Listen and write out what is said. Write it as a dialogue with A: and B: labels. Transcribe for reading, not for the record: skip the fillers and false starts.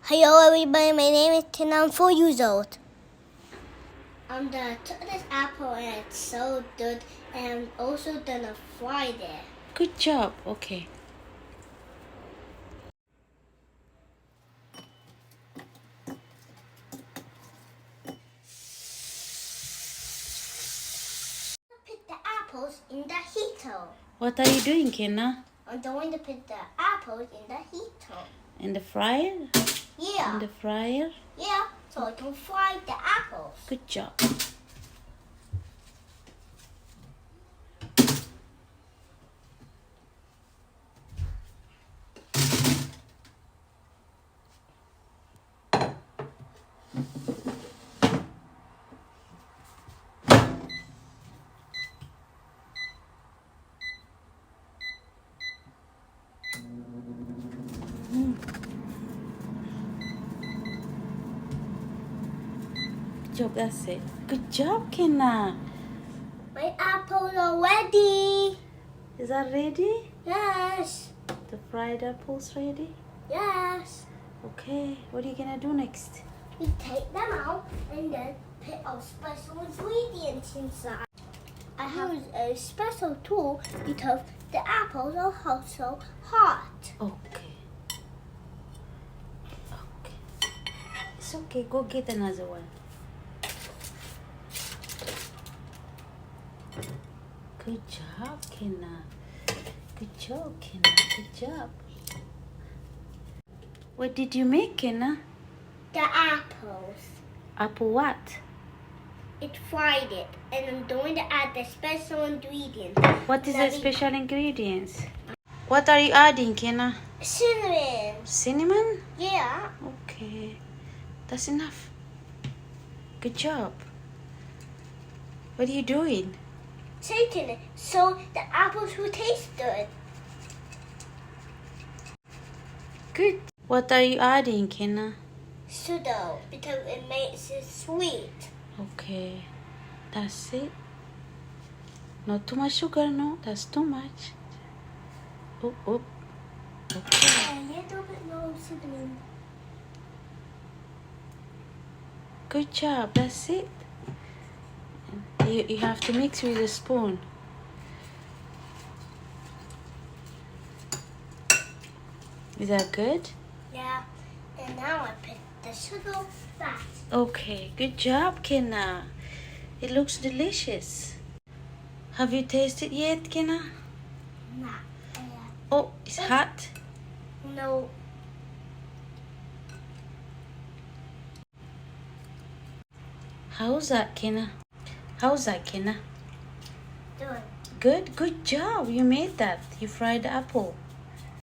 A: Hello everybody, my name is Tina. I'm 4 years old. Took this apple and it's so good, and I'm also gonna fry it.
B: Good job. Okay.
A: Put the apples in the heater.
B: What are you doing, Kenna?
A: I'm going to put the apples in the heater.
B: In the fryer?
A: Yeah.
B: In the fryer?
A: Yeah, so I can fry the apples.
B: Good job. Good job. That's it. Good job, Kenna.
A: My apples are ready.
B: Is that ready?
A: Yes.
B: The fried apples ready?
A: Yes.
B: Okay. What are you gonna do next?
A: We take them out and then put our special ingredients inside. I have a special tool because the apples are also hot.
B: Okay. Okay. It's okay. Go get another one. Good job, Kenna. Good job, Kenna. Good job. What did you make, Kenna?
A: The apples.
B: Apple what?
A: It fried it, and I'm going to add the special ingredients.
B: What is the special ingredients? What are you adding, Kenna?
A: Cinnamon.
B: Cinnamon?
A: Yeah.
B: Okay. That's enough. Good job. What are you doing?
A: Shaking it so the apples will taste good.
B: Good. What are you adding, Kenna?
A: Sugar, because it makes it sweet.
B: Okay. That's it. Not too much sugar, no. That's too much. Oh, oh. Okay.
A: A little bit more cinnamon.
B: Good job. That's it. You have to mix with a spoon. Is that good?
A: Yeah. And now I put the sugar back.
B: Okay. Good job, Kenna. It looks delicious. Have you tasted yet, Kenna?
A: Nah.
B: Oh, it's hot.
A: No.
B: How's that, Kenna? How's that, Kenna?
A: Good.
B: Good. Good job. You made that. You fried the apple.